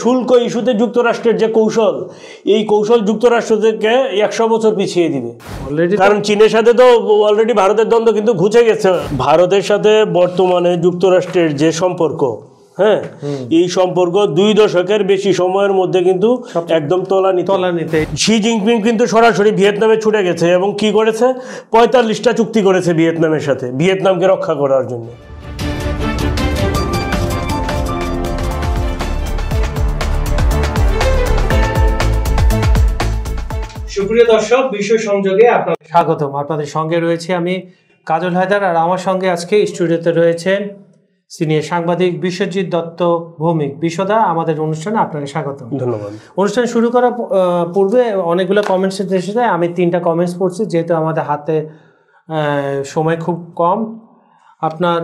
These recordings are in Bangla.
শুল্ক ইস্যুতে যুক্তরাষ্ট্রের যে কৌশল, এই কৌশল যুক্তরাষ্ট্রকে 100 বছর পিছিয়ে দিবে। কারণ চীনের সাথে তো অলরেডি ভারতের দ্বন্দ্ব কিন্তু ঘুচে গেছে। ভারতের সাথে বর্তমানে যুক্তরাষ্ট্রের যে সম্পর্ক, হ্যাঁ, এই সম্পর্ক 2 দশকের বেশি সময়ের মধ্যে কিন্তু একদম তলানিতে। শি জিনপিং কিন্তু সরাসরি ভিয়েতনামে ছুটে গেছে এবং কি করেছে, 45টা চুক্তি করেছে ভিয়েতনামের সাথে, ভিয়েতনামকে রক্ষা করার জন্য। সুপ্রিয় দর্শক, বিশ্ব সংযোগে আপনাদের স্বাগতম। আপনাদের সঙ্গে রয়েছে আমি কাজল হায়দার, আর আমার সঙ্গে আজকে স্টুডিওতে রয়েছেন সিনিয়র সাংবাদিক বিশ্বজিৎ দত্ত ভৌমিক। বিশ্বদা, আমাদের অনুষ্ঠানে আপনাকে স্বাগতম। ধন্যবাদ। অনুষ্ঠান শুরু করার পূর্বে অনেকগুলো কমেন্টস এসেছে, আমি 3টা কমেন্টস পড়ছি যেহেতু আমাদের হাতে সময় খুব কম। আপনার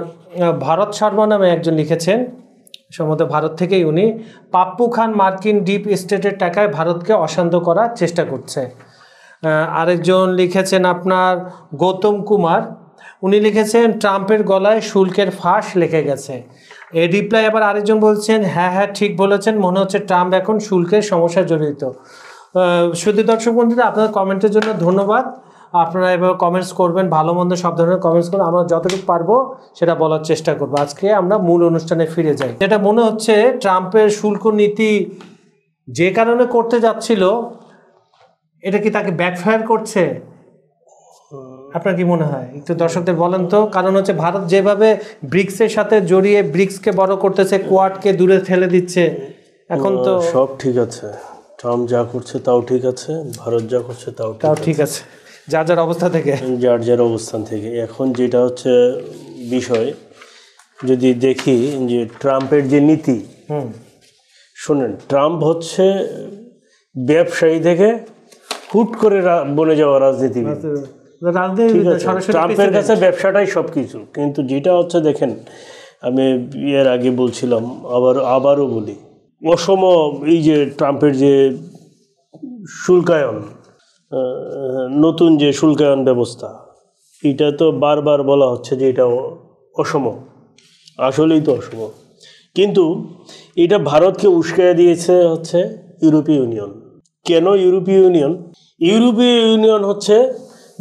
ভারত শর্মা নামে একজন লিখেছেন, সম্ভবত ভারত থেকেই উনি, পাপ্পু খান মার্কিন ডিপ স্টেটের টাকায় ভারতকে অশান্ত করার চেষ্টা করছে। আরেকজন লিখেছেন আপনার গৌতম কুমার, উনি লিখেছেন ট্রাম্পের গলায় শুল্কের ফাঁস লেগে গেছে। এই রিপ্লাই আবার আরেকজন বলছেন, হ্যাঁ ঠিক বলেছেন, মনে হচ্ছে ট্রাম্প এখন শুল্কের সমস্যায় জড়িত। শুধু দর্শক বন্ধুরা, আপনার কমেন্টের জন্য ধন্যবাদ। আপনারা এভাবে কমেন্টস করবেন, ভালো মন্দ সব ধরনের কমেন্টস করবেন, আমরা যতটুকু পারবো সেটা বলার চেষ্টা করবো। আজকে আমরা মূল অনুষ্ঠানে ফিরে যাই। যেটা মনে হচ্ছে ট্রাম্পের শুল্ক নীতি যে কারণে করতে যাচ্ছিল, এটা কি তাকে ব্যাকফায়ার করছে? আপনার কি মনে হয়? একটু দর্শকদের বলেন তো। কারণ হচ্ছে ভারত যেভাবে ব্রিক্সের সাথে জড়িয়ে ব্রিক্সকে বড় করতেছে, কোয়াডকে দূরে ঠেলে দিচ্ছে, এখন তো সব ঠিক আছে, ট্রাম্প যা করছে তাও ঠিক আছে, ভারত যা করছে তাও ঠিক আছে, যার যার অবস্থা থেকে, যার অবস্থান থেকে। এখন যেটা হচ্ছে বিষয়, যদি দেখি যে ট্রাম্পের যে নীতি, শোনেন, ট্রাম্প হচ্ছে ব্যবসায়ী থেকে হুট করে বনে যাওয়া রাজনীতিবিদ। ট্রাম্পের কাছে ব্যবসাটাই সব কিছু। কিন্তু যেটা হচ্ছে দেখেন, আমি এর আগে বলছিলাম, আবারও বলি, অসম এই যে ট্রাম্পের যে শুল্কায়ন, নতুন যে শুল্কায়ন ব্যবস্থা, এটা তো বারবার বলা হচ্ছে যে এটা অসম, আসলেই তো অসম। কিন্তু এটা ভারতকে উস্কাইয়ে দিয়েছে হচ্ছে ইউরোপীয় ইউনিয়ন। কেন ইউরোপীয় ইউনিয়ন? ইউরোপীয় ইউনিয়ন হচ্ছে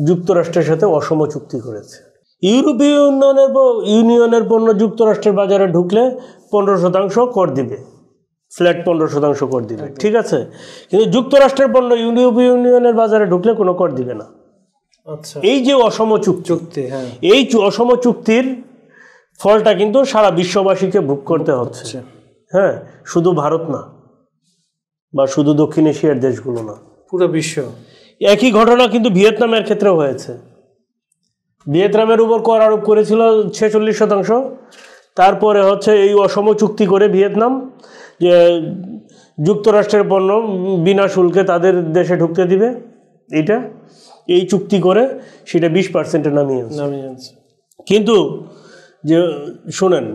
যুক্তরাষ্ট্রের সাথে অসম চুক্তি করেছে। ইউরোপীয় ইউনিয়নের পণ্য যুক্তরাষ্ট্রের বাজারে ঢুকলে 15% কর দিবে, ফ্ল্যাট 15% কর দিবে, ঠিক আছে। কিন্তু যুক্তরাষ্ট্রের পণ্য ইউরোপীয় ইউনিয়নের বাজারে ঢুকলে কোনো কর দিবে না। আচ্ছা, এই যে অসম চুক্তি, এই অসম চুক্তির ফলটা কিন্তু সারা বিশ্ববাসীকে ভোগ করতে হচ্ছে। হ্যাঁ, শুধু ভারত না, বা শুধু দক্ষিণ এশিয়ার দেশগুলো না, পুরো বিশ্ব। একই ঘটনা কিন্তু ভিয়েতনামের ক্ষেত্রেও হয়েছে। ভিয়েতনামের উপর কর আরোপ করেছিল 46%। তারপরে হচ্ছে এই অসম চুক্তি করে ভিয়েতনাম যে যুক্তরাষ্ট্রের পণ্য বিনা শুল্কে তাদের দেশে ঢুকতে দিবে, এই চুক্তি করে সেটা 20% নামিয়ে আনছে। কিন্তু যে শোনেন,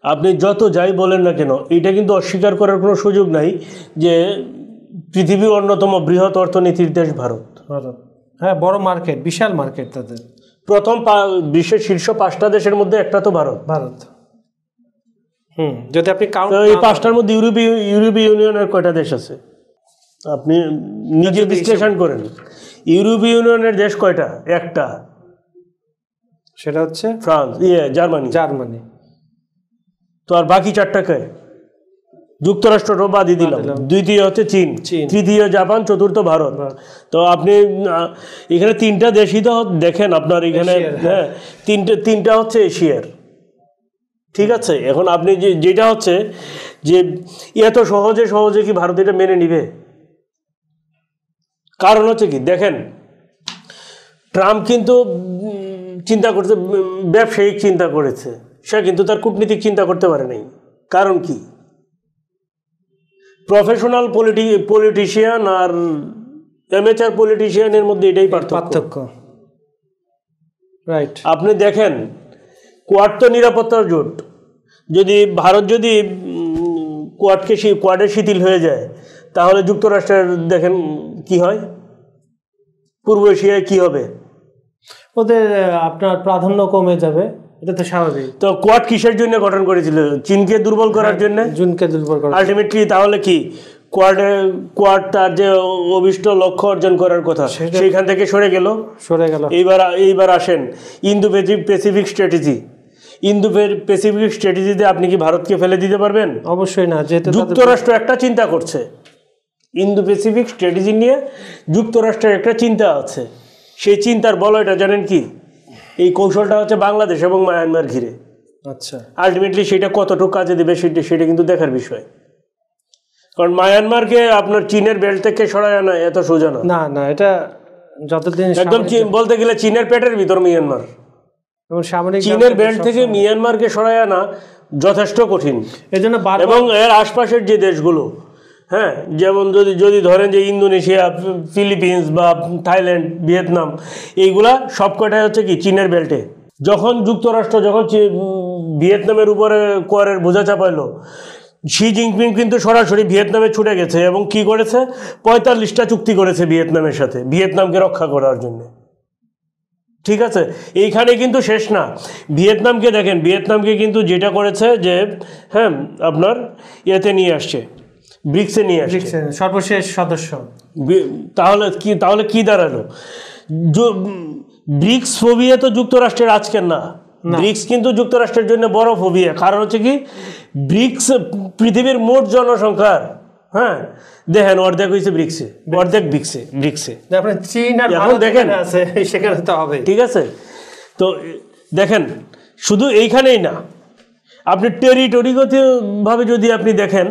আপনি যত যাই বলেন না কেন, এটা কিন্তু অস্বীকার করার কোনো সুযোগ নাই যে পৃথিবীর অন্যতম বৃহৎ অর্থনীতির দেশ ভারত। হ্যাঁ, বড় মার্কেট, বিশাল মার্কেট তাদের। প্রথম বিশ্বের শীর্ষ 5টা দেশের মধ্যে একটা তো ভারত। যদি আপনি এই 5টার মধ্যে ইউরোপীয় ইউনিয়নের কয়টা দেশ আছে আপনি নিজে বিশ্লেষণ করেন। ইউরোপীয় ইউনিয়নের দেশ কয়টা? একটা, সেটা হচ্ছে ফ্রান্স, জার্মানি। তো আর বাকি 4টাকে যুক্তরাষ্ট্র বাদই দিলাম। দ্বিতীয় হচ্ছে চীন, তৃতীয় জাপান, চতুর্থ ভারত। তো আপনি এখানে 3টা দেশই তো দেখেন আপনার এখানে, হ্যাঁ, তিনটা হচ্ছে এশিয়ার, ঠিক আছে। এখন আপনি যেটা হচ্ছে যে এত সহজে কি ভারত এটা মেনে নিবে? কারণ হচ্ছে কি, দেখেন, ট্রাম্প কিন্তু চিন্তা করছে, ব্যবসায়িক চিন্তা করেছে, সে কিন্তু তার কূটনীতিক চিন্তা করতে পারে নাই। কারণ কি, প্রফেশনাল পলিটিশিয়ান আর অ্যামেচার পলিটিশিয়ানের মধ্যে এটাই পার্থক্য। রাইট। আপনি দেখেন, কোয়াড তো নিরাপত্তার জোট। যদি ভারত যদি কোয়াডে শিথিল হয়ে যায়, তাহলে যুক্তরাষ্ট্রের দেখেন কি হয়, পূর্ব এশিয়ায় কি হবে, ওদের আপনার প্রাধান্য কমে যাবে। এটা তো স্বাভাবিক। তো কোয়াড কিসের জন্য গঠন করেছিল? চীনকে দুর্বল করার জন্য, জুনকে দুর্বল করা। আলটিমেটলি তাহলে কি কোয়াড তার যে অভিষ্ট লক্ষ্য অর্জন করার কথা সেইখান থেকে সরে গেল। এইবার আসেন Indo Pacific strategy. Indo Pacific স্ট্র্যাটেজিতে আপনি কি ভারতকে ফেলে দিতে পারবেন? অবশ্যই না, যেহেতু যুক্তরাষ্ট্র একটা চিন্তা করছে ইন্দো প্যাসিফিক স্ট্র্যাটেজি নিয়ে, যুক্তরাষ্ট্রের একটা চিন্তা আছে। সেই চিন্তার বলয়টা জানেন কি? এই কৌশলটা হচ্ছে বাংলাদেশ এবং মায়ানমার ঘিরে। আচ্ছা, আলটিমেটলি সেটা কতটুকু কাজে দেবে সেটা কিন্তু দেখার বিষয়। কারণ মায়ানমারকে আপনার চীনের বেল্ট থেকে সরায় আনা এত সোজা না। না না, এটা যতদিন একদম বলতে গেলে চীনের পেটের ভিতর মিয়ানমার, চীনের বেল্ট থেকে মিয়ানমারকে সরায় আনা যথেষ্ট কঠিন। এজন্য এবং এর আশপাশের যে দেশগুলো, হ্যাঁ, যেমন যদি ধরেন যে ইন্দোনেশিয়া, ফিলিপিন্স বা থাইল্যান্ড, ভিয়েতনাম, এইগুলা সবকটাই হচ্ছে কি চীনের বেল্টে। যখন যুক্তরাষ্ট্র ভিয়েতনামের উপরে করের বোঝা চাপাইলো, শি জিনপিং কিন্তু সরাসরি ভিয়েতনামে ছুটে গেছে এবং কি করেছে, 45টা চুক্তি করেছে ভিয়েতনামের সাথে, ভিয়েতনামকে রক্ষা করার জন্য। ঠিক আছে, এইখানে কিন্তু শেষ না। ভিয়েতনামকে দেখেন, ভিয়েতনামকে কিন্তু যেটা করেছে যে হ্যাঁ আপনার ইয়েতে নিয়ে আসছে, ব্রিক্সে নিয়ে আসছে, সর্বশেষ সদস্য। তাহলে কি দাঁড়ালো? ব্রিক্স ফোবিয়া তো যুক্তরাষ্ট্রের আজকের না, ব্রিক্স কিন্তু যুক্তরাষ্ট্রের জন্য বড় ফোবিয়া। কারণ হচ্ছে কি, ব্রিক্স পৃথিবীর মোট জনসংখ্যার, হ্যাঁ দেখেন, অর্ধেক হয়েছে ব্রিক্সে, অর্ধেক ব্রিক্সে। এখন দেখেন সেখানে তো হবে। ঠিক আছে, তো দেখেন শুধু এইখানেই না, আপনি টেরিটরিগতভাবে যদি আপনি দেখেন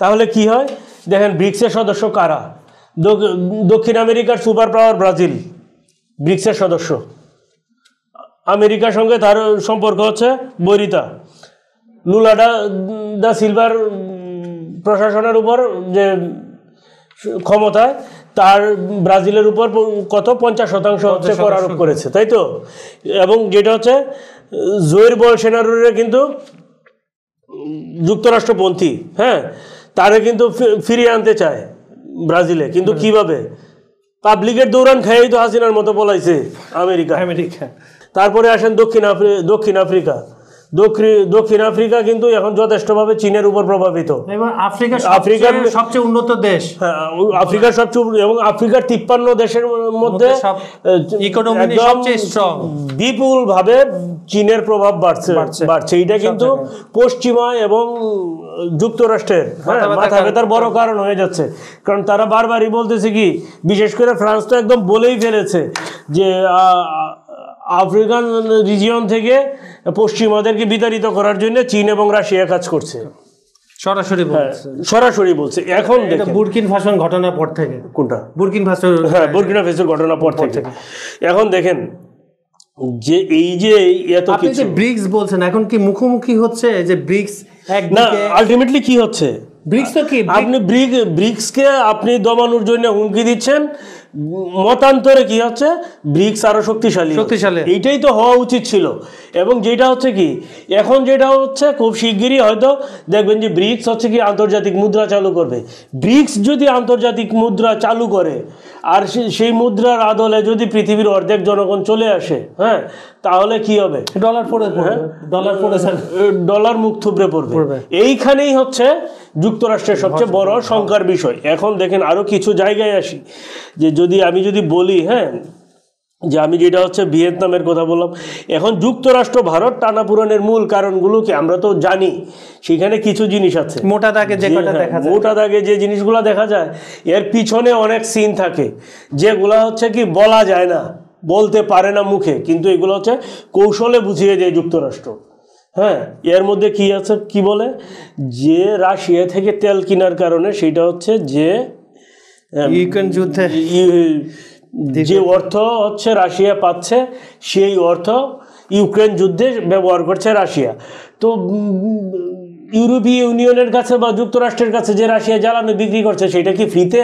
তাহলে কি হয়, দেখেন ব্রিক্সের সদস্য কারা? দক্ষিণ আমেরিকার সুপার পাওয়ার ব্রাজিল ব্রিক্সের সদস্য। আমেরিকার সঙ্গে তার সম্পর্ক হচ্ছে বৈরিতা। লুলা দা সিলভার প্রশাসনের উপর যে ক্ষমতা, তার ব্রাজিলের উপর কত 50% হচ্ছে কর আরোপ করেছে, তাই তো? এবং যেটা হচ্ছে জয়ের বলসোনারোরে কিন্তু যুক্তরাষ্ট্রপন্থী, হ্যাঁ, তারে কিন্তু ফিরিয়ে আনতে চায় ব্রাজিলে, কিন্তু কিভাবে? পাবলিকের দৌড়ান খেয়েই তো হাসিনার মতো বলাইছে আমেরিকা। তারপরে আসেন দক্ষিণ আফ্রিকা। দক্ষিণ আফ্রিকা কিন্তু এখন যথেষ্টভাবে চীনের উপর প্রভাবিত। আফ্রিকার সবচেয়ে উন্নত দেশ, আফ্রিকার সবচেয়ে, এবং আফ্রিকার 53 দেশের মধ্যে বিপুল ভাবে চীনের প্রভাব বাড়ছে। এটা কিন্তু পশ্চিমা এবং যুক্তরাষ্ট্রের মাথা ব্যথার বড় কারণ হয়ে যাচ্ছে। কারণ তারা বারবারই বলতেছে কি, বিশেষ করে ফ্রান্স তো একদম বলেই ফেলেছে যে আফ্রিকান রিজিয়ন থেকে পশ্চিমাদেরকে বিতাড়িত করার জন্য চীন এবং রাশিয়া কাজ করছে, সরাসরি বলছে। এখন বুরকিনা ফাসোর ঘটনার পর থেকে, কোনটা বুরকিনা ফাসোর ঘটনার পর থেকে এখন দেখেন যে এই যে এত কিছু ব্রিক্স বলছেন, এখন কি মুখোমুখি হচ্ছে যে ব্রিক্স না, আলটিমেটলি কি হচ্ছে, ব্রিক্স তো কি, আপনি ব্রিক্সকে আপনি দমানোর জন্য হুমকি দিচ্ছেন, মতান্তরে কি হচ্ছে, ব্রিক্স আরো শক্তিশালী। এইটাই তো হওয়া উচিত ছিল। এবং যেটা হচ্ছে কি, এখন যেটা হচ্ছে খুব শিগগিরই হয়তো দেখবেন যে ব্রিক্স হচ্ছে কি আন্তর্জাতিক মুদ্রা চালু করবে। ব্রিক্স যদি আন্তর্জাতিক মুদ্রা চালু করে আর সেই মুদ্রার আদলে যদি পৃথিবীর অর্ধেক জনগণ চলে আসে, হ্যাঁ, তাহলে কি হবে? ডলার মুখ থুবড়ে পড়বে। এইখানেই হচ্ছে যুক্তরাষ্ট্রের সবচেয়ে বড় শঙ্কার বিষয়। এখন দেখেন আরো কিছু জায়গায় আসি, যে আমি যদি বলি, হ্যাঁ, যে আমি যেটা হচ্ছে ভিয়েতনামের কথা বললাম, এখন যুক্তরাষ্ট্র ভারত টানাপোড়েনের মূল কারণগুলো কি আমরা তো জানি। সেখানে কিছু জিনিস আছে মোটা দাগে যে জিনিসগুলো দেখা যায়, এর পিছনে অনেক সিন থাকে যেগুলা হচ্ছে কি বলা যায় না, বলতে পারে না মুখে, কিন্তু এগুলো হচ্ছে কৌশলে বুঝিয়ে দেয় যুক্তরাষ্ট্র। হ্যাঁ, এর মধ্যে কি আছে, কি বলে যে রাশিয়া থেকে তেল কেনার কারণে সেটা হচ্ছে যে ইউক্রেন যুদ্ধে যে অর্থ হচ্ছে রাশিয়া পাচ্ছে, সেই অর্থ ইউক্রেন যুদ্ধে ব্যবহার করছে রাশিয়া। তো ইউরোপীয় ইউনিয়নের কাছে বা যুক্তরাষ্ট্রের কাছে যে রাশিয়া জ্বালানি বিক্রি করছে, সেটা কি ফ্রিতে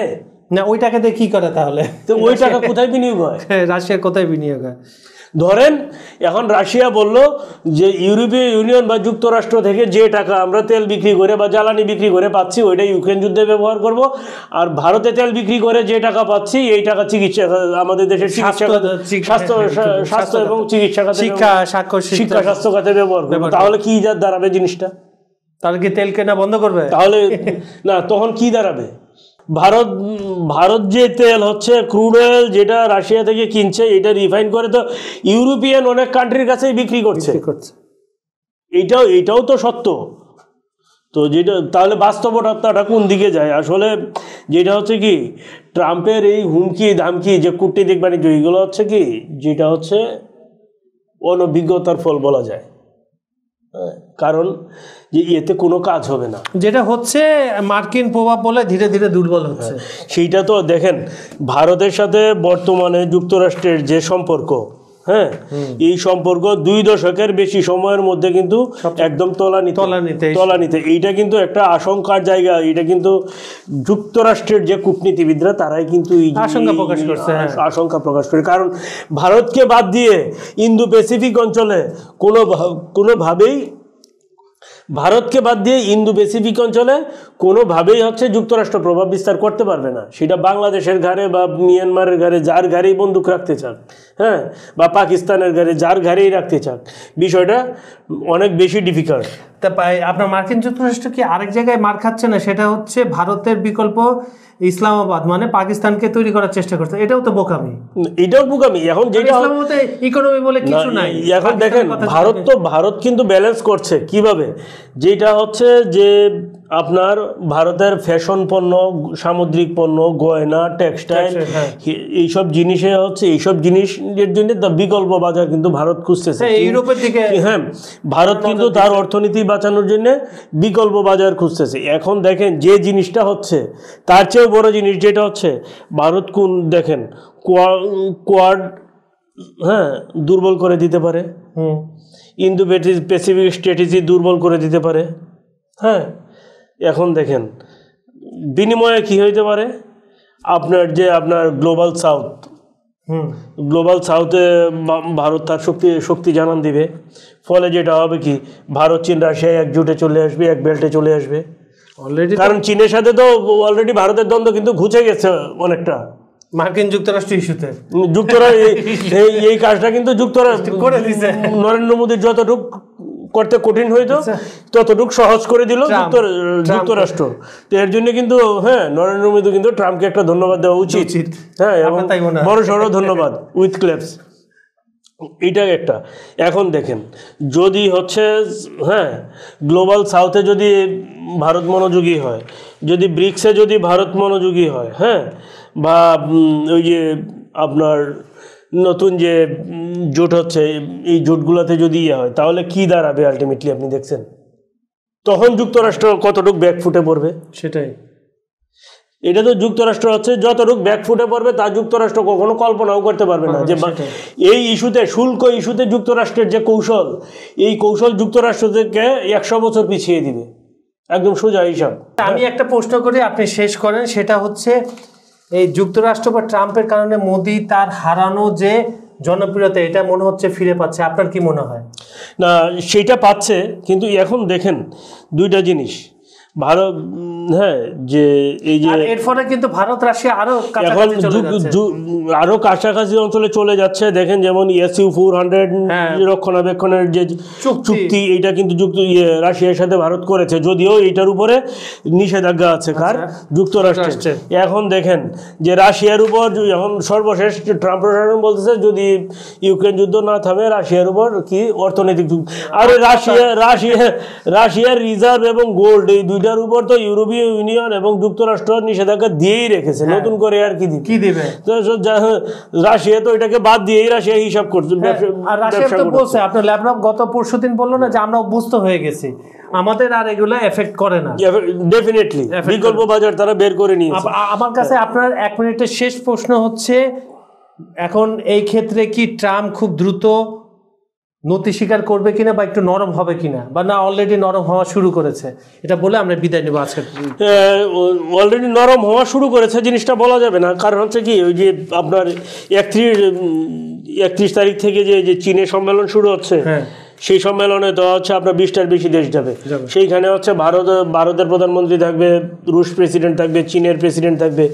না? ওই টাকা দিয়ে কি করে তাহলে? তো ওই টাকা কোথায় বিনিয়োগ হয়? রাশিয়া কোথায় বিনিয়োগ হয়? ধরেন এখন রাশিয়া বলল যে ইউরোপীয় ইউনিয়ন বা যুক্তরাষ্ট্র থেকে যে টাকা আমরা তেল বিক্রি করে বা জ্বালানি বিক্রি করে পাচ্ছি ওইটা ইউক্রেন যুদ্ধে ব্যবহার করব, আর ভারতে তেল বিক্রি করে যে টাকা পাচ্ছি এই টাকা চিকিৎসা আমাদের দেশের স্বাস্থ্য এবং চিকিৎসা খাতে শিক্ষা স্বাস্থ্য খাতে ব্যবহার করবো। তাহলে কি দাঁড়াবে জিনিসটা? তাহলে কি তেল কেনা বন্ধ করবে? তাহলে না, তখন কি দাঁড়াবে? ভারত যে তেল হচ্ছে ক্রুড অয়েল যেটা রাশিয়া থেকে কিনছে এটা রিফাইন করে তো ইউরোপিয়ান অনেক কান্ট্রির কাছেই বিক্রি করছে। এটাও তো সত্য। তো যেটা তাহলে বাস্তবতাটা কোন দিকে যায়? আসলে যেটা হচ্ছে কি ট্রাম্পের এই হুমকি ধামকি যে কূটনীতিক বাণিজ্য এগুলো হচ্ছে কি যেটা হচ্ছে অনভিজ্ঞতার ফল বলা যায়। কারণ যে এতে কোনো কাজ হবে না, যেটা হচ্ছে মার্কিন প্রভাব বলে ধীরে ধীরে দুর্বল হচ্ছে। সেইটা তো দেখেন ভারতের সাথে বর্তমানে যুক্তরাষ্ট্রের যে সম্পর্ক, হ্যাঁ এই সম্পর্ক 2 দশকের বেশি সময়ের মধ্যে কিন্তু একদম তলানিতে। এইটা কিন্তু একটা আশঙ্কার জায়গা। এটা কিন্তু যুক্তরাষ্ট্রের যে কূটনীতিবিদরা তারাই কিন্তু আশঙ্কা প্রকাশ করে। কারণ ভারতকে বাদ দিয়ে ইন্দো প্যাসিফিক অঞ্চলে কোনোভাবেই হচ্ছে যুক্তরাষ্ট্র প্রভাব বিস্তার করতে পারবে না। সেটা বাংলাদেশের ঘাড়ে বা মিয়ানমারের ঘাড়ে যার ঘাড়েই বন্দুক রাখতে চাক, হ্যাঁ, বা পাকিস্তানের ঘাড়ে যার ঘাড়েই রাখতে চাক, বিষয়টা অনেক বেশি ডিফিকাল্ট। তা আপনার মার্কিন যুক্তরাষ্ট্র কি আরেক জায়গায় মার খাচ্ছে না? সেটা হচ্ছে ভারতের বিকল্প ইসলামাবাদ, মানে পাকিস্তানকে তৈরি করার চেষ্টা করছে। এটাও তো বোকামি। এখন যেটা ইকোনমি বলে কিছু নাই। এখন দেখেন ভারত কিন্তু ব্যালেন্স করছে কিভাবে, যেটা হচ্ছে যে আপনার ভারতের ফ্যাশন পণ্য, সামুদ্রিক পণ্য, গয়না, টেক্সটাইল, এইসব জিনিসে হচ্ছে এইসব জিনিসের জন্য বিকল্প বাজার কিন্তু ভারত খুঁজতেছে ইউরোপের দিকে। হ্যাঁ, ভারত কিন্তু তার অর্থনীতি বাঁচানোর জন্য বিকল্প বাজার খুঁজতেছে। এখন দেখেন যে জিনিসটা হচ্ছে তার চেয়েও বড় জিনিস যেটা হচ্ছে ভারত কোন দেখেন কোয়াড দুর্বল করে দিতে পারে, ইন্দো প্যাসিফিক স্ট্র্যাটেজি দুর্বল করে দিতে পারে। হ্যাঁ, এখন দেখেন বিনিময়ে কি হইতে পারে, আপনার গ্লোবাল সাউথে ভারত তার শক্তি জানান দিবে। ফলে যেটা হবে কি ভারত চীন রাশিয়া একজোটে চলে আসবে, এক বেল্টে চলে আসবে অলরেডি। কারণ চীনের সাথে তো অলরেডি ভারতের দ্বন্দ্ব কিন্তু ঘুচে গেছে অনেকটা মার্কিন যুক্তরাষ্ট্র ইস্যুতে। এই কাজটা কিন্তু যুক্তরাষ্ট্র করে দিয়েছে। নরেন্দ্র মোদীর যতটুকু করতে কঠিন হইতো ততটুকু সহজ করে দিল যুক্তরাষ্ট্র। তো এর জন্য কিন্তু নরেন্দ্র মোদী কিন্তু ট্রাম্পকে একটা ধন্যবাদ দেওয়া উচিত। হ্যাঁ, বড় সড় ধন্যবাদ উইথ ক্লেপস। এটা একটা। এখন দেখেন যদি হচ্ছে গ্লোবাল সাউথে যদি ভারত মনোযোগী হয়, যদি ব্রিক্সে যদি ভারত মনোযোগী হয়, বা ওই যে আপনার নতুন যে জোট হচ্ছে এই জোটগুলোতে যদি হয়, তাহলে কি দাঁড়াবে আলটিমেটলি আপনি দেখছেন? তখন যুক্তরাষ্ট্র কতটুকু ব্যাকফুটে পড়বে। সেটাই, এটা তো যুক্তরাষ্ট্র হচ্ছে যতটুকু ব্যাকফুটে পড়বে তা যুক্তরাষ্ট্র কখনো কল্পনাও করতে পারবে না যে এই ইস্যুতে, শুল্ক ইস্যুতে যুক্তরাষ্ট্রের যে কৌশল, এই কৌশল যুক্তরাষ্ট্র থেকে 100 বছর পিছিয়ে দিবে। একদম সোজা হিসাব। আমি একটা প্রশ্ন করি, আপনি শেষ করেন। সেটা হচ্ছে এই যুক্তরাষ্ট্র বা ট্রাম্পের কারণে মোদি তার হারানো যে জনপ্রিয়তা এটা মনে হচ্ছে ফিরে পাচ্ছে। আপনার কি মনে হয়? না, সেটা পাচ্ছে, কিন্তু এখন দেখেন দুইটা জিনিস। ভারত যে এই যে এর ফলে কিন্তু ভারত রাশিয়া আরো কাছাকাছি অঞ্চলে চলে যাচ্ছে। দেখেন যেমন SU-400 রক্ষণাবেক্ষণের যে চুক্তি, এটা কিন্তু রাশিয়ার সাথে ভারত করেছে, যদিও এইটার উপরে নিষেধাজ্ঞা আছে কার? যুক্তরাষ্ট্রের। এখন দেখেন যে রাশিয়ার উপর এখন সর্বশেষ ট্রাম্প প্রশাসন বলতেছে যদি ইউক্রেন যুদ্ধ না থামে রাশিয়ার উপর কি অর্থনৈতিক যুদ্ধ। আর রাশিয়ার রিজার্ভ এবং গোল্ড এই দুইটার উপর তো ইউরোপীয় ইউনিয়ন এবং যুক্তরাষ্ট্র নিষেধাজ্ঞা দিয়েই রেখেছে। নতুন করে আর কি দিবে? রাশিয়া তো এটাকে বাদ দিয়েই রাশিয়া হিসাব করছে। আপনার ল্যাপটপ গত পরশুদিন বললো না যে আমরা অভ্যস্ত হয়ে গেছি, আমাদের আর এগুলো এফেক্ট করে না। ডেফিনেটলি বিকল্প বাজার তারা বের করে নিয়েছে। আমার কাছে আপনার 1 মিনিটের শেষ প্রশ্ন হচ্ছে, এখন এই ক্ষেত্রে কি ট্রাম্প খুব দ্রুত নতি স্বীকার করবে কিনা বা একটু নরম হবে কিনা, বা না অলরেডি নরম হওয়া শুরু করেছে, এটা বলে আমরা বিদায় নেব আজকে। অলরেডি নরম হওয়া শুরু করেছে জিনিসটা বলা যাবে না, কারণ হচ্ছে কি ওই যে আপনার 31 তারিখ থেকে যে চীনের সম্মেলন শুরু হচ্ছে, হ্যাঁ সেই সম্মেলনে তো হচ্ছে আপনার 20টার বেশি দেশ যাবে। সেইখানে হচ্ছে ভারতের প্রধানমন্ত্রী থাকবে, রুশ প্রেসিডেন্ট থাকবে, চীনের প্রেসিডেন্ট থাকবে।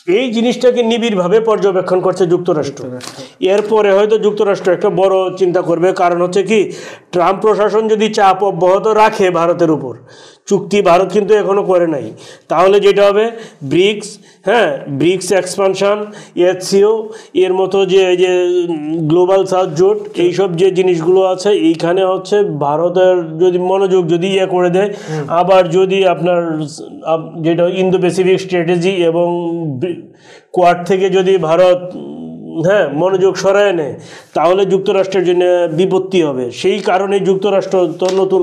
এই জিনিসটাকে নিবিড়ভাবে পর্যবেক্ষণ করছে যুক্তরাষ্ট্র। এরপরে হয়তো যুক্তরাষ্ট্র একটা বড় চিন্তা করবে, কারণ হচ্ছে কি ট্রাম্প প্রশাসন যদি চাপ অব্যাহত রাখে ভারতের উপর, চুক্তি ভারত কিন্তু এখনো করে নাই, তাহলে যেটা হবে ব্রিক্স, হ্যাঁ ব্রিক্স এক্সপানশন, এসসিও, এর মতো যে গ্লোবাল সাউথ জোট, এইসব যে জিনিসগুলো আছে, এইখানে হচ্ছে ভারতের যদি মনোযোগ যদি করে দেয়, আবার যদি আপনার যেটা ইন্দো প্যাসিফিক স্ট্র্যাটেজি এবং কোয়াড থেকে যদি ভারত মনোযোগ সরায় নেয়, তাহলে যুক্তরাষ্ট্রের জন্য বিপত্তি হবে। সেই কারণে যুক্তরাষ্ট্র তো নতুন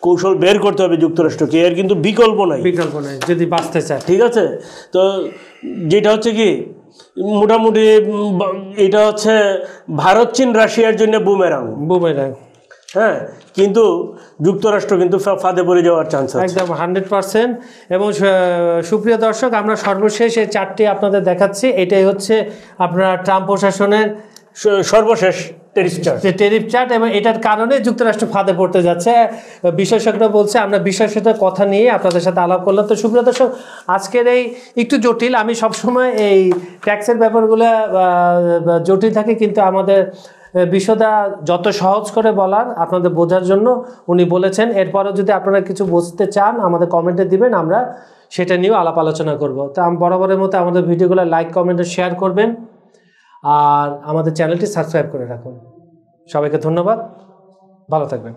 কৌশল বের করতে হবে যুক্তরাষ্ট্রকে, এর কিন্তু বিকল্প নাই যদি বাঁচতে চায়। ঠিক আছে, তো যেটা হচ্ছে কি মোটামুটি এটা হচ্ছে ভারত চীন রাশিয়ার জন্য বুমেরাং। হ্যাঁ, কিন্তু যুক্তরাষ্ট্র কিন্তু ফাঁদে পড়ে যাওয়ার চান্স আছে একদম 100%। এবং সুপ্রিয় দর্শক, আমরা সর্বশেষ এই চারটি আপনাদের দেখাচ্ছি। এটাই হচ্ছে আপনার ট্রাম্প প্রশাসনের সর্বশেষ টেরিফ চার্ট, এবং এটার কারণে যুক্তরাষ্ট্র ফাঁদে পড়তে যাচ্ছে বিশেষজ্ঞরা বলছে। আমরা বিশেষজ্ঞদের কথা নিয়ে আপনাদের সাথে আলাপ করলাম। তো সুপ্রিয় দর্শক, আজকের এই একটু জটিল, আমি সবসময় এই ট্যাক্সের ব্যাপারগুলো জটিল থাকে, কিন্তু আমাদের বিষয়টা যত সহজ করে বলার আপনাদের বোঝার জন্য উনি বলেছেন। এরপরও যদি আপনারা কিছু বুঝতে চান আমাদের কমেন্টে দিবেন, আমরা সেটা নিয়েও আলাপ আলোচনা করব। তো বরাবরের মতো আমাদের ভিডিওগুলো লাইক, কমেন্ট ও শেয়ার করবেন, আর আমাদের চ্যানেলটি সাবস্ক্রাইব করে রাখুন। সবাইকে ধন্যবাদ, ভালো থাকবেন।